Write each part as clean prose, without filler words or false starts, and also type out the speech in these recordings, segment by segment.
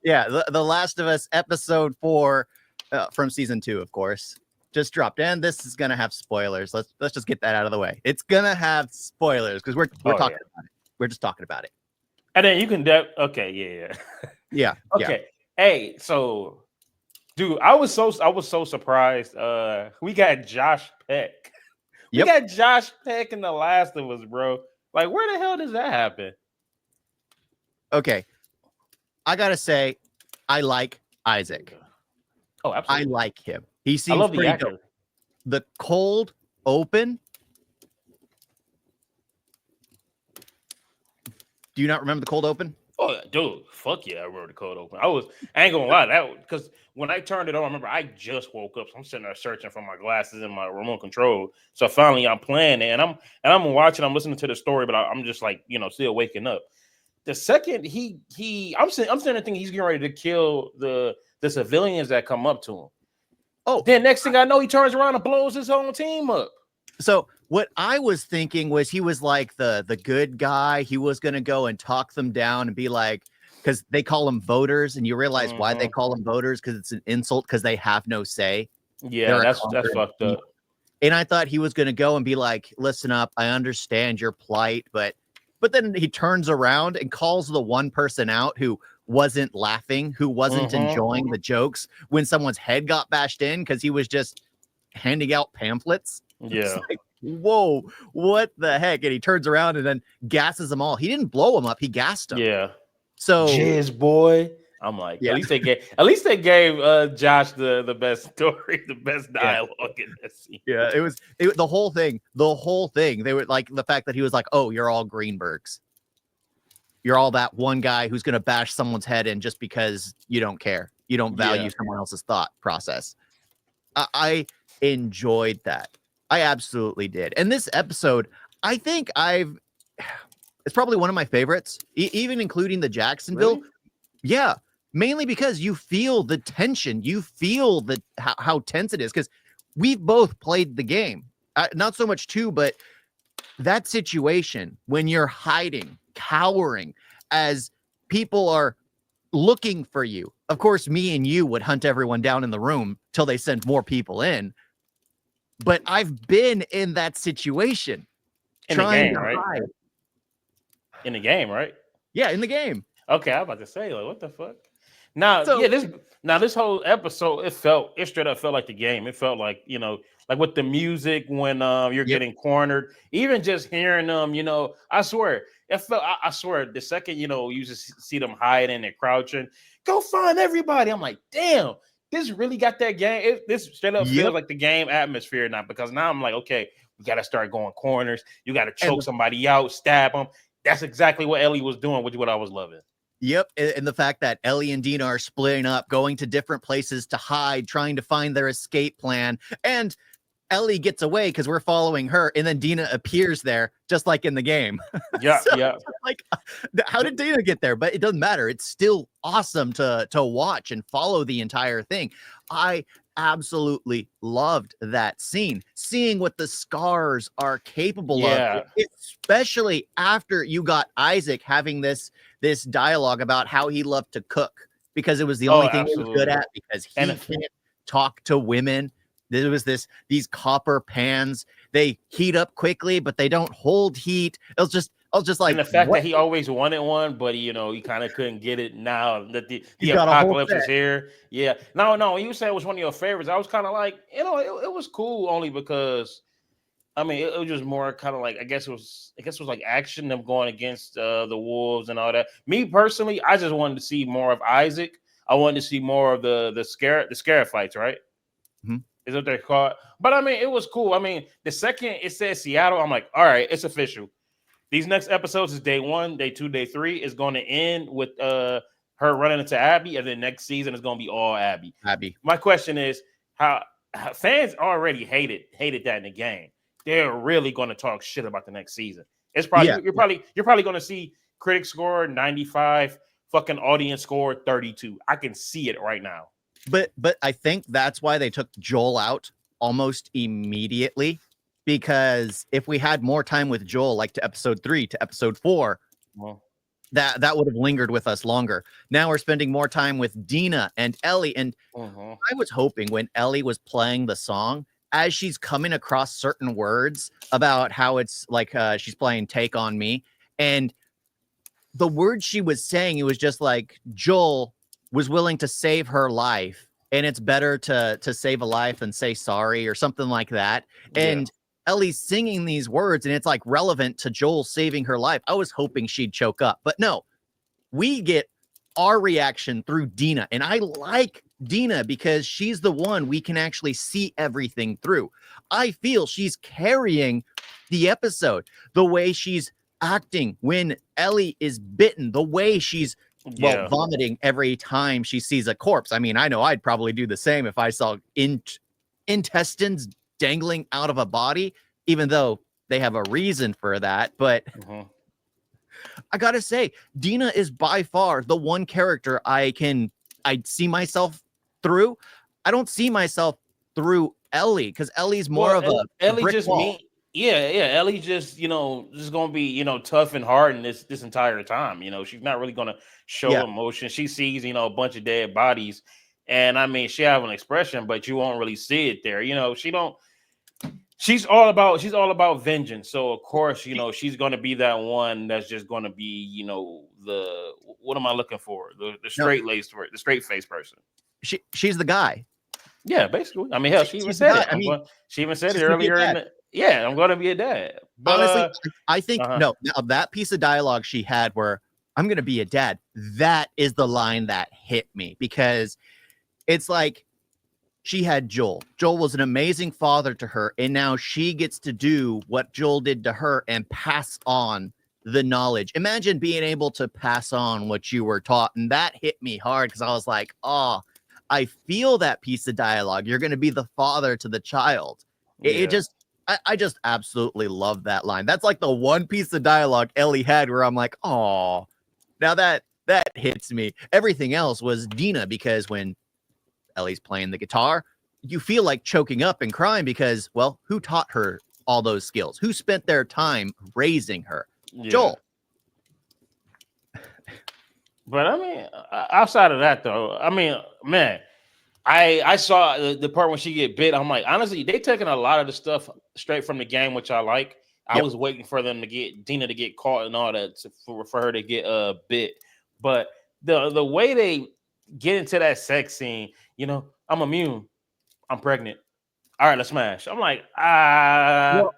Yeah, the Last of Us episode 4 from season 2, of course, just dropped. And this is gonna have spoilers. Let's just get that out of the way. It's gonna have spoilers because we're talking about it. We're just talking about it. And then you can okay, yeah. Yeah. Okay. Hey, so dude, I was so surprised. We got Josh Peck. We got Josh Peck in The Last of Us, bro. Like, where the hell does that happen? Okay. I gotta say, I like Isaac. Oh, absolutely. I like him. He seems pretty dope. The cold open. Do you not remember the cold open? Oh, dude, fuck yeah, I remember the cold open. I ain't gonna lie, that because when I turned it on, I remember I just woke up, so I'm sitting there searching for my glasses and my remote control. So finally, I'm playing it, and I'm watching, I'm listening to the story, but I'm just like, still waking up. The second I'm sitting there thinking he's getting ready to kill the civilians that come up to him. Oh, then next thing I know, he turns around and blows his own team up. So what I was thinking was he was like the good guy. He was going to go and talk them down and be like, because they call them voters, and you realize why they call them voters, because it's an insult, because they have no say. Yeah, that's fucked up. And I thought he was going to go and be like, listen up, I understand your plight, but then he turns around and calls the one person out who wasn't laughing, who wasn't enjoying the jokes when someone's head got bashed in, because he was just handing out pamphlets. Yeah. Like, whoa, what the heck? And he turns around and then gasses them all. He didn't blow them up, he gassed them. Yeah. So Jizz boy. I'm like, yeah. At least they gave Josh the best story, the best dialogue in this scene. Yeah, it was the whole thing. They were like, the fact that he was like, oh, you're all Greenbergs. You're all that one guy who's gonna bash someone's head in just because you don't care. You don't value someone else's thought process. I enjoyed that. I absolutely did. And this episode, I think it's probably one of my favorites, even including the Jacksonville. Really? Yeah, mainly because you feel the tension. You feel how tense it is, because we've both played the game. Not so much too, but that situation when you're hiding, cowering, as people are looking for you. Of course, me and you would hunt everyone down in the room till they send more people in. But I've been in that situation. In the game, right? In the game, right? Yeah, in the game. Okay, I'm about to say, like, what the fuck? Now, this whole episode, it straight up felt like the game. It felt like, like with the music when you're getting cornered, even just hearing them, I swear, I swear, the second, you just see them hiding and crouching, go find everybody. I'm like, damn, this really got that game. This straight up feels like the game atmosphere now, because now I'm like, okay, we got to start going corners. You got to choke somebody out, stab them. That's exactly what Ellie was doing, which is what I was loving. Yep, and the fact that Ellie and Dina are splitting up, going to different places to hide, trying to find their escape plan, and Ellie gets away because we're following her, and then Dina appears there, just like in the game. Yeah, Like, how did Dina get there? But it doesn't matter. It's still awesome to watch and follow the entire thing. I absolutely loved that scene, seeing what the scars are capable of, especially after you got Isaac having this dialogue about how he loved to cook, because it was the only thing he was good at, because he can't talk to women. There was these copper pans. They heat up quickly, but they don't hold heat. I was just like, and the fact that he always wanted one, but he kind of couldn't get it now that the apocalypse is here. Yeah. No, you said it was one of your favorites. I was kind of like, it was cool only because, I mean, it was just more kind of like, I guess it was like action, them going against the wolves and all that. Me personally, I just wanted to see more of Isaac. I wanted to see more of the scare fights, right? Mm-hmm. Is what they're called. But I mean, it was cool. I mean, the second it says Seattle, I'm like, all right, it's official. These next episodes is day 1, day 2, day 3 is going to end with her running into Abby, and then next season is going to be all Abby. My question is, how fans already hated that in the game. They're really going to talk shit about the next season. It's probably you're probably going to see critic score 95, fucking audience score 32. I can see it right now. But I think that's why they took Joel out almost immediately, because if we had more time with Joel, like to episode 3 to episode 4, that would have lingered with us longer. Now we're spending more time with Dina and Ellie. And I was hoping when Ellie was playing the song, as she's coming across certain words about how it's like she's playing Take on Me, and the words she was saying, it was just like Joel was willing to save her life, and it's better to save a life than say sorry or something like that. And Ellie's singing these words, and it's like relevant to Joel saving her life. I was hoping she'd choke up, but no, we get our reaction through Dina. And I like Dina because she's the one we can actually see everything through. I feel she's carrying the episode, the way she's acting when Ellie is bitten, the way she's vomiting every time she sees a corpse. I mean, I know I'd probably do the same if I saw intestines dangling out of a body, even though they have a reason for that. But I gotta say, Dina is by far the one character I see myself through. I don't see myself through Ellie because Ellie's more of a Ellie brick just wall. Ellie just just gonna be tough and hard in this entire time. She's not really gonna show emotion. She sees a bunch of dead bodies, and I mean she have an expression, but you won't really see it there. She don't. She's all about vengeance. So of course, she's gonna be that one that's just gonna be the what am I looking for? The straight laced, the straight face person. She's the guy. Yeah, basically. I mean, hell, she even said it. She even said it earlier. I'm going to be a dad. But, honestly, I think no. Now that piece of dialogue she had, where I'm going to be a dad, that is the line that hit me because it's like she had Joel. Joel was an amazing father to her, and now she gets to do what Joel did to her and pass on the knowledge. Imagine being able to pass on what you were taught, and that hit me hard because I was like, oh. I feel that piece of dialogue. You're going to be the father to the child. I just absolutely love that line. That's like the one piece of dialogue Ellie had where I'm like, oh, now that hits me. Everything else was Dina, because when Ellie's playing the guitar, you feel like choking up and crying because, well, who taught her all those skills? Who spent their time raising her? Joel. But I mean, outside of that, though, I mean, man, I saw the part when she get bit. I'm like, honestly, they taking a lot of the stuff straight from the game, which I like. I was waiting for them to get Dina to get caught and all that for her to get bit. But the way they get into that sex scene, I'm immune, I'm pregnant. All right, let's smash. I'm like,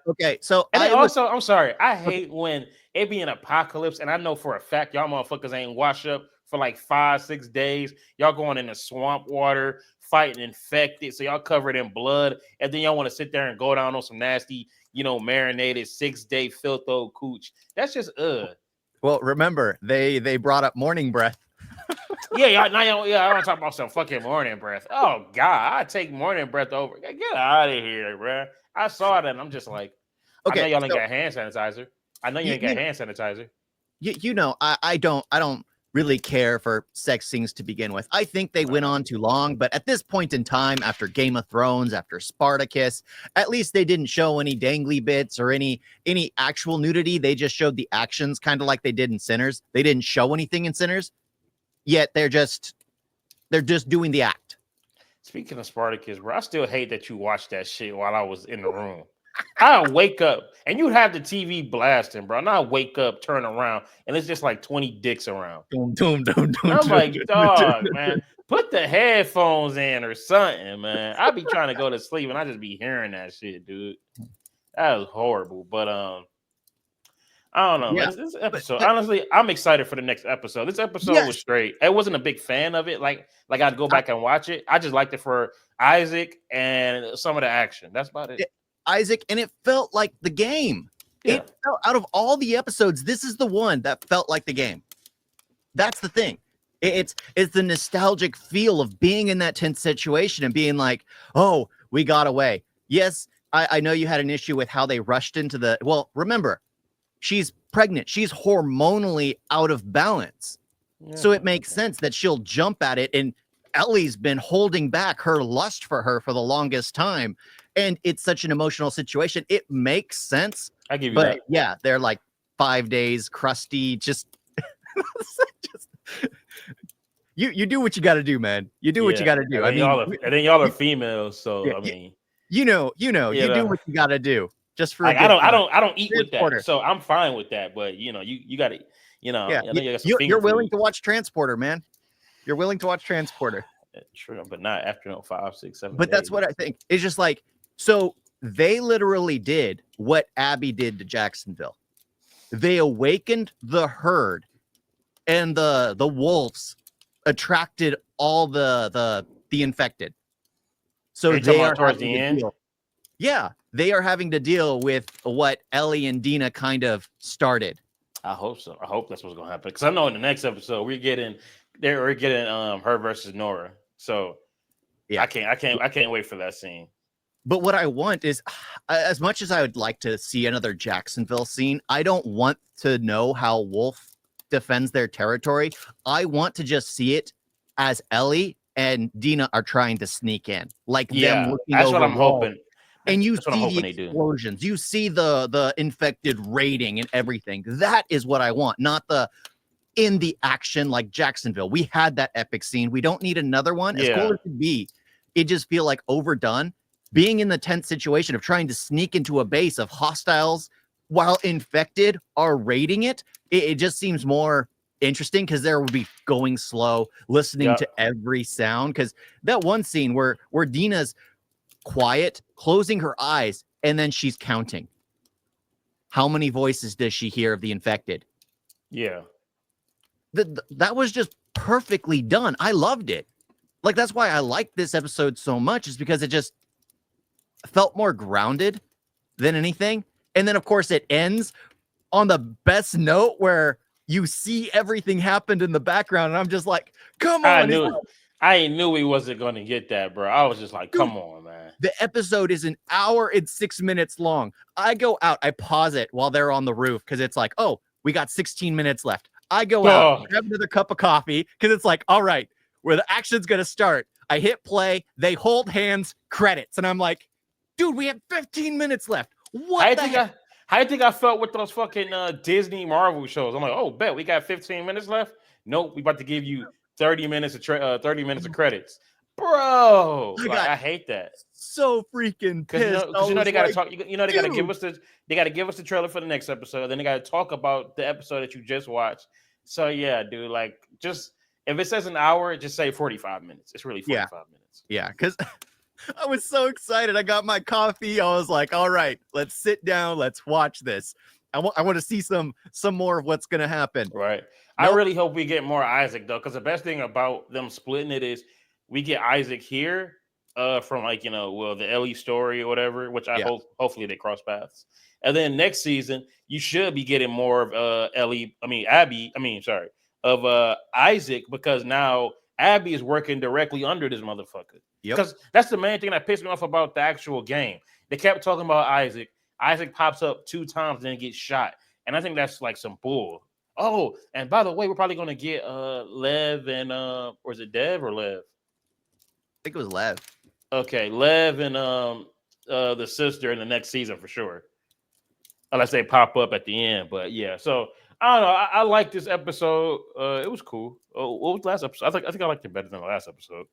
okay. So I'm sorry. I hate when it be an apocalypse, and I know for a fact y'all motherfuckers ain't washed up for like 5-6 days. Y'all going in the swamp water, fighting infected, so y'all covered in blood, and then y'all want to sit there and go down on some nasty, marinated 6-day filtho cooch. That's just Well, remember they brought up morning breath. I want to talk about some fucking morning breath. Oh God, I take morning breath over. Get out of here, bro. I saw that and I'm just like, okay, I know y'all ain't got hand sanitizer. I know you ain't got hand sanitizer. I don't really care for sex scenes to begin with. I think they went on too long, but at this point in time, after Game of Thrones, after Spartacus, at least they didn't show any dangly bits or any actual nudity. They just showed the actions, kind of like they did in Sinners. They didn't show anything in Sinners. Yet they're just doing the act. Speaking of Spartacus, bro, I still hate that you watched that shit while I was in the room. I wake up and you have the TV blasting, bro. And I wake up, turn around, and it's just like 20 dicks around. I'm like, dog, man, put the headphones in or something, man. I be trying to go to sleep and I just be hearing that shit, dude. That was horrible. But I don't know. This episode, honestly, I'm excited for the next episode. This episode was straight. I wasn't a big fan of it. Like I'd go back and watch it. I just liked it for Isaac and some of the action. That's about it. Isaac, and it felt like the game. It felt, out of all the episodes, this is the one that felt like the game. That's the thing. It's the nostalgic feel of being in that tense situation and being like, oh, we got away. Yes, I know you had an issue with how they rushed into the. Well, remember, she's pregnant. She's hormonally out of balance. So it makes sense that she'll jump at it. And Ellie's been holding back her lust for her for the longest time. And it's such an emotional situation. It makes sense. I give you that. Yeah, they're like 5 days, crusty, just Just, you do what you got to do, man. You do what you got to do. I mean, and then y'all are females, so yeah, I mean, you do what you got to do just for like, a good I don't eat with that, Transporter. so I'm fine with that. But you got to, Yeah, I know you got some finger you're willing food. to watch Transporter, man. You're willing to watch Transporter. True, but not after 5, 6, 7 But days. that's what I think. It's just like, so they literally did what Abby did to Jacksonville. They awakened the herd, and the wolves attracted all the infected. So they are towards having the to end. deal. Yeah, they are having to deal with what Ellie and Dina kind of started. I hope so. I hope that's what's gonna happen, because I know in the next episode we're getting her versus Nora. So Yeah, I can't wait for that scene. But what I want is, as much as I would like to see another Jacksonville scene, I don't want to know how Wolf defends their territory. I want to just see it as Ellie and Dina are trying to sneak in, like them looking that's over what I'm walls. hoping. And you That's what I'm see the hoping they do. explosions, you see the infected raiding and everything. That is what I want, not the in the action like Jacksonville. We had that epic scene. We don't need another one. As cool as it could be, it just feel like overdone. Being in the tense situation of trying to sneak into a base of hostiles while infected are raiding it, it just seems more interesting, because there would be going slow, listening to every sound. Because that one scene where Dina's quiet, closing her eyes, and then she's counting. How many voices does she hear of the infected? Yeah. That was just perfectly done. I loved it. Like, that's why I liked this episode so much, is because it just felt more grounded than anything. And then, of course, it ends on the best note where you see everything happened in the background. And I'm just like, come on. I knew he wasn't going to get that, bro. I was just like, come on, man. The episode is an hour and 6 minutes long. I go out, I pause it while they're on the roof, because it's like, oh, we got 16 minutes left. I go out, grab another cup of coffee, because it's like, all right, where the action's going to start. I hit play, they hold hands, credits. And I'm like, dude, we have 15 minutes left. What the heck? How do you think I felt with those fucking Disney Marvel shows? I'm like, oh, bet we got 15 minutes left. Nope, we about to give you 30 minutes of credits, bro. I hate that. So freaking pissed. Because they got to talk. They got to give us the trailer for the next episode. Then they got to talk about the episode that you just watched. So yeah, dude, like, just if it says an hour, just say 45 minutes. It's really 45 minutes. Yeah, because I was so excited. I got my coffee. I was like, all right, let's sit down. Let's watch this. I want to see some more of what's going to happen. Right. Nope. I really hope we get more Isaac, though, because the best thing about them splitting it is we get Isaac here from, like, the Ellie story or whatever, which I hope hopefully they cross paths. And then next season, you should be getting more of Isaac, because now Abby is working directly under this motherfucker. Because that's the main thing that pissed me off about the actual game. They kept talking about Isaac. Isaac pops up 2 times and then gets shot. And I think that's like some bull. Oh, and by the way, we're probably gonna get Lev and or is it Dev or Lev? I think it was Lev. Okay, Lev and the sister in the next season for sure. Unless they pop up at the end. But yeah, so I don't know. I like this episode. It was cool. Oh, what was the last episode? I think I liked it better than the last episode.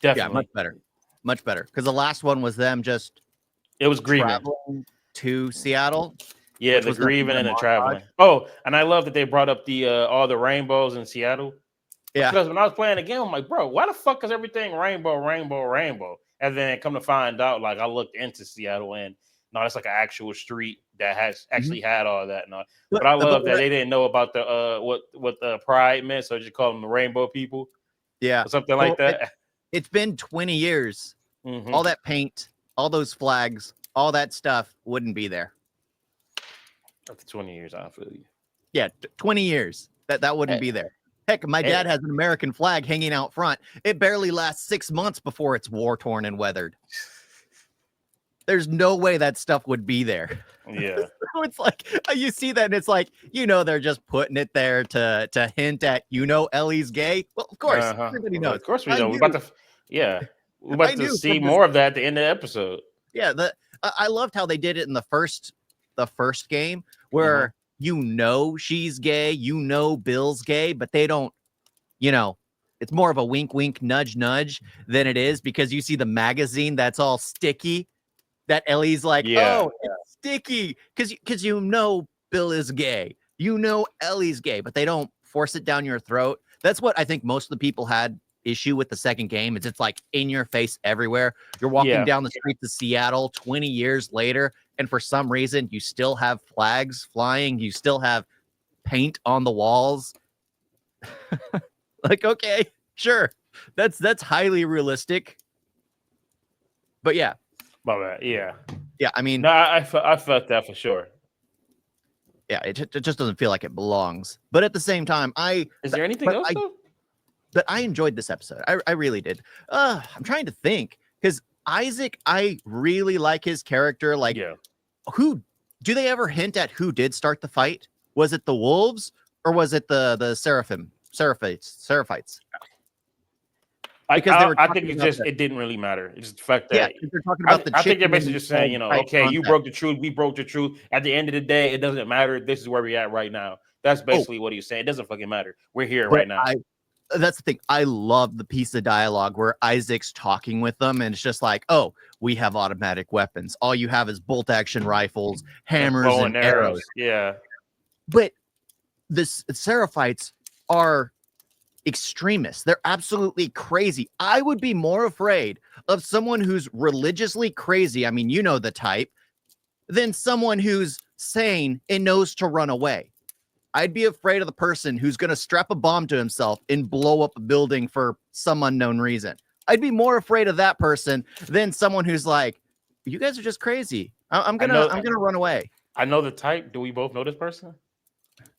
Definitely. Yeah, much better. Because the last one was them it was grieving traveling to Seattle. Yeah, the grieving and the traveling. Oh, and I love that they brought up the all the rainbows in Seattle. Yeah, because when I was playing the game, I'm like, bro, why the fuck is everything rainbow, rainbow, rainbow? And then come to find out, like, I looked into Seattle, and no, it's like an actual street that has actually had all that. No, but I love that they didn't know about the what the pride meant, so just call them the rainbow people. Yeah, or something like that. It's been 20 years. Mm-hmm. All that paint, all those flags, all that stuff wouldn't be there. After 20 years, I feel you. Yeah, 20 years. That wouldn't be there. Heck, my dad has an American flag hanging out front. It barely lasts 6 months before it's war-torn and weathered. There's no way that stuff would be there. Yeah. So it's like, you see that and it's like, they're just putting it there to hint at, Ellie's gay. Well, of course, everybody knows. Of course we know. We're about to see more of that at the end of the episode. Yeah, I loved how they did it in the first game where you know she's gay, you know Bill's gay, but they don't, you know, it's more of a wink, wink, nudge, nudge than it is because you see the magazine that's all sticky. That Ellie's like, Yeah. oh, it's sticky because you know Bill is gay, you know Ellie's gay, but they don't force it down your throat. That's what I think most of the people had issue with the second game. It's like in your face everywhere. You're walking down the streets of Seattle 20 years later, and for some reason you still have flags flying. You still have paint on the walls. Like, okay, sure, that's highly realistic. But yeah, yeah. I mean, no, I felt that for sure. Yeah, it just doesn't feel like it belongs. But at the same time, is there anything else though? But I enjoyed this episode. I really did. I'm trying to think because Isaac, I really like his character. Like, who do they ever hint at who did start the fight? Was it the wolves or was it the Seraphites? Because I think it didn't really matter. It's just the fact that they're talking about I think they're basically just saying, you know, okay, you broke the truth, we broke the truth. At the end of the day, it doesn't matter. This is where we're at right now. That's basically what he's saying. It doesn't fucking matter. We're here right now. That's the thing. I love the piece of dialogue where Isaac's talking with them, and it's just like, oh, we have automatic weapons. All you have is bolt action rifles, hammers, and arrows. Yeah. But the Seraphites are extremists. They're absolutely crazy. I would be more afraid of someone who's religiously crazy, I mean, you know the type, than someone who's sane and knows to run away. I'd be afraid of the person who's going to strap a bomb to himself and blow up a building for some unknown reason. I'd be more afraid of that person than someone who's like, you guys are just crazy. I'm gonna run away. I know the type. Do we both know this person?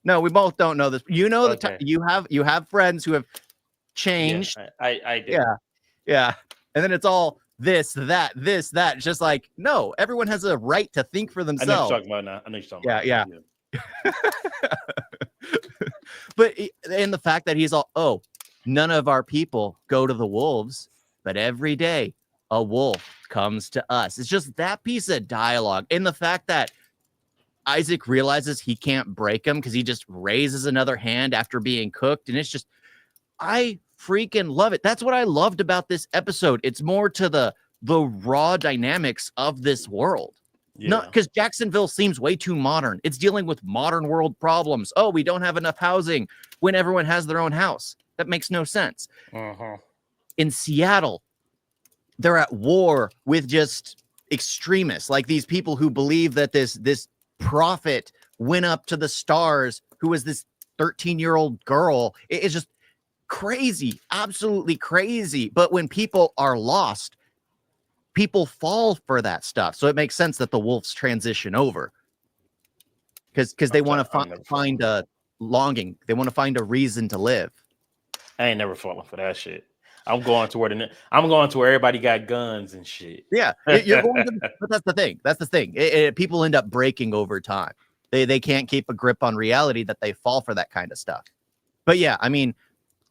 No, we both don't know this. You know the type. You have friends who have changed. Yeah, I do. Yeah. And then it's all this, that. It's just like, no, everyone has a right to think for themselves. I know you're talking about now. I know you're talking about. Yeah. But and the fact that he's all, oh, none of our people go to the wolves, but every day a wolf comes to us. It's just that piece of dialogue. And the fact that Isaac realizes he can't break him because he just raises another hand after being cooked. And it's just, I freaking love it. That's what I loved about this episode. It's more to the raw dynamics of this world. Not because Jacksonville seems way too modern. It's dealing with modern world problems. Oh, we don't have enough housing when everyone has their own house. That makes no sense. In Seattle, they're at war with just extremists, like these people who believe that this prophet went up to the stars, who was this 13-year-old girl. It's just crazy, absolutely crazy. But when people are lost, people fall for that stuff. So it makes sense that the wolves transition over because they want to find a longing. They want to find a reason to live. I ain't never falling for that shit. I'm going to where everybody got guns and shit. Yeah, you're going to, but that's the thing. That's the thing. People end up breaking over time. They can't keep a grip on reality that they fall for that kind of stuff. But yeah, I mean,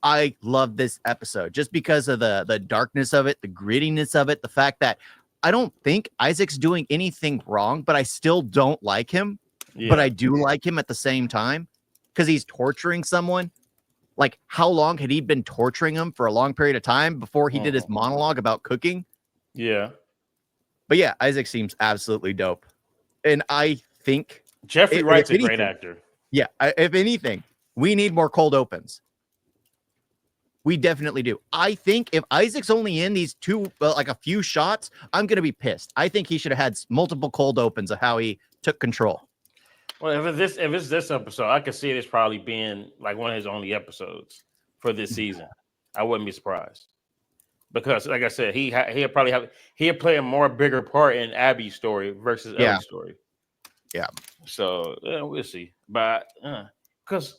I love this episode just because of the darkness of it, the grittiness of it, the fact that I don't think Isaac's doing anything wrong, but I still don't like him. Yeah. But I do like him at the same time because he's torturing someone. Like, how long had he been torturing him for a long period of time before he did his monologue about cooking? Yeah. But yeah, Isaac seems absolutely dope. And I think Jeffrey Wright's a great actor. Yeah. If anything, we need more cold opens. We definitely do. I think if Isaac's only in these like a few shots, I'm going to be pissed. I think he should have had multiple cold opens of how he took control. Well, if it's this episode, I could see it as probably being like one of his only episodes for this season. I wouldn't be surprised because, like I said, he'll play a more bigger part in Abby's story versus Ellie's story. Yeah. So we'll see. But because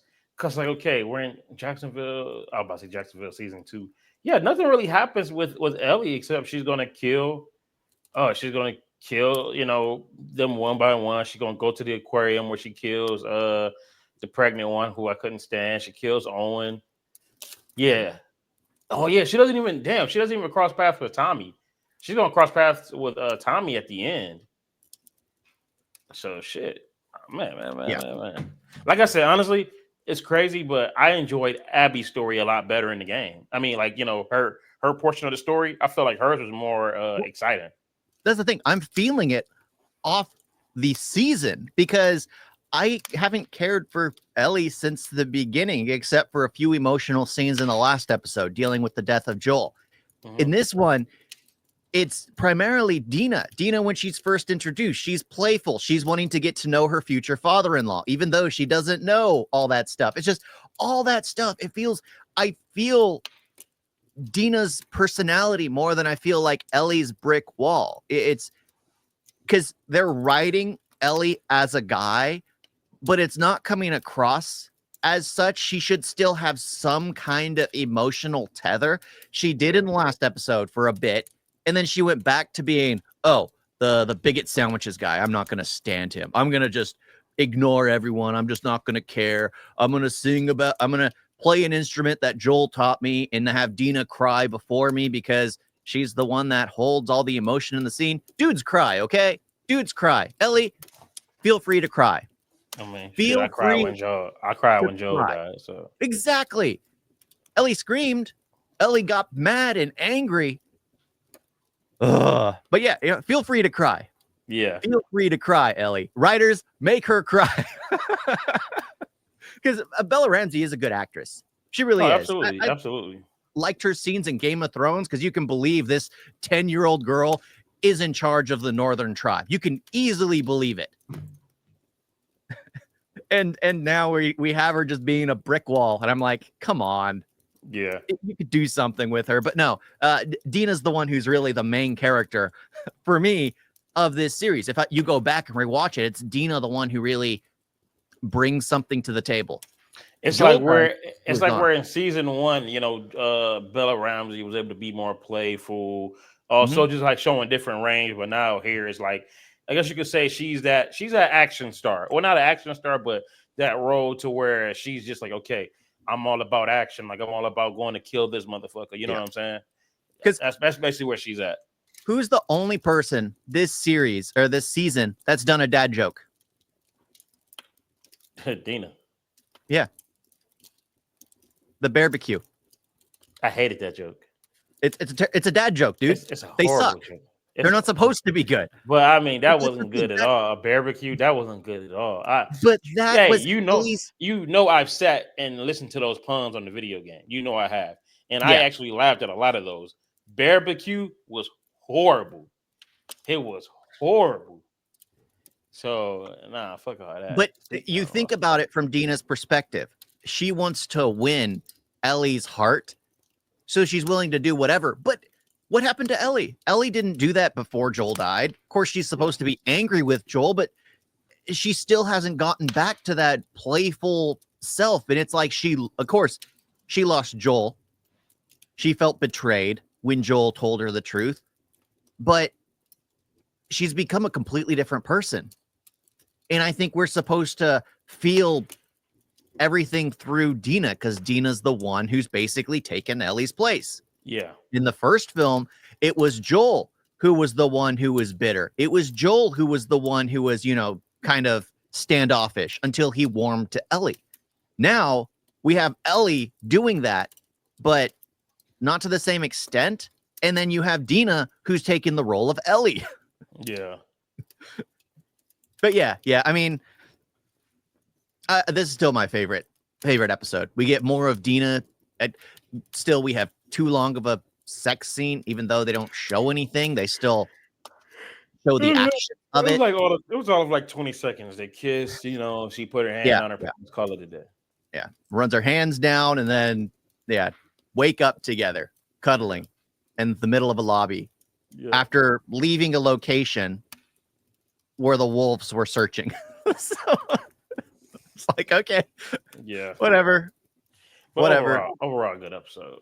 like, okay, we're in Jacksonville. I was about to say Jacksonville season 2. Yeah, nothing really happens with Ellie except she's gonna kill. You know, them one by one. She's gonna go to the aquarium where she kills the pregnant one who I couldn't stand. She kills Owen. Yeah. Oh yeah, she doesn't even cross paths with Tommy. She's gonna cross paths with Tommy at the end. So shit. Man. Like I said, honestly, it's crazy, but I enjoyed Abby's story a lot better in the game. I mean, like, her portion of the story, I feel like hers was more exciting. That's the thing. I'm feeling it off the season because I haven't cared for Ellie since the beginning, except for a few emotional scenes in the last episode dealing with the death of Joel. In this one, it's primarily Dina. Dina, when she's first introduced, she's playful. She's wanting to get to know her future father-in-law, even though she doesn't know all that stuff. It's just all that stuff. I feel Dina's personality more than I feel like Ellie's brick wall. It's because they're writing Ellie as a guy, but it's not coming across as such. She should still have some kind of emotional tether. She did in the last episode for a bit, and then she went back to being, the bigot sandwiches guy. I'm not going to stand him. I'm going to just ignore everyone. I'm just not going to care. I'm going to play an instrument that Joel taught me and have Dina cry before me because she's the one that holds all the emotion in the scene. Dudes cry, okay? Dudes cry. Ellie, feel free to cry. I mean, I cried when Joel died. So exactly. Ellie screamed. Ellie got mad and angry. But yeah, feel free to cry. Yeah. Feel free to cry, Ellie. Writers, make her cry. Because Bella Ramsey is a good actress. She really is. Absolutely. Absolutely. Liked her scenes in Game of Thrones because you can believe this 10-year-old girl is in charge of the Northern Tribe. You can easily believe it. And now we have her just being a brick wall. And I'm like, come on. Yeah. You could do something with her. But no, Dina's the one who's really the main character for me of this series. If you go back and rewatch it, it's Dina the one who really brings something to the table. It's like we're in season 1, Bella Ramsey was able to be more playful. Also just like showing different range, but now here it's like, I guess you could say she's that action star. Well, not an action star, but that role to where she's just like, okay, I'm all about action. Like I'm all about going to kill this motherfucker. You know what I'm saying? Because that's basically where she's at. Who's the only person this series or this season that's done a dad joke? Dina. Yeah. The barbecue. I hated that joke. It's a dad joke, dude. They suck. Joke. They're not supposed to be good. But I mean, that wasn't good at all. A barbecue, that wasn't good at all. But that was I've sat and listened to those puns on the video game. I have. And I actually laughed at a lot of those. Barbecue was horrible. It was horrible. So, fuck all that. But you think about it from Dina's perspective. She wants to win Ellie's heart, so she's willing to do whatever. But what happened to Ellie? Ellie didn't do that before Joel died. Of course, she's supposed to be angry with Joel, but she still hasn't gotten back to that playful self. And it's like of course, she lost Joel. She felt betrayed when Joel told her the truth, but she's become a completely different person. And I think we're supposed to feel everything through Dina because Dina's the one who's basically taken Ellie's place. Yeah. In the first film, it was Joel who was the one who was bitter. It was Joel who was the one who was, kind of standoffish until he warmed to Ellie. Now we have Ellie doing that, but not to the same extent. And then you have Dina who's taking the role of Ellie. Yeah. But yeah. I mean, this is still my favorite episode. We get more of Dina. Still, we have too long of a sex scene, even though they don't show anything. They still show the action of it. It was all of like 20 seconds. They kissed, she put her hand on her face, call it a day. Yeah. Runs her hands down and then, wake up together, cuddling in the middle of a lobby after leaving a location where the wolves were searching. So it's like, okay. Yeah. Whatever. But overall, good episode.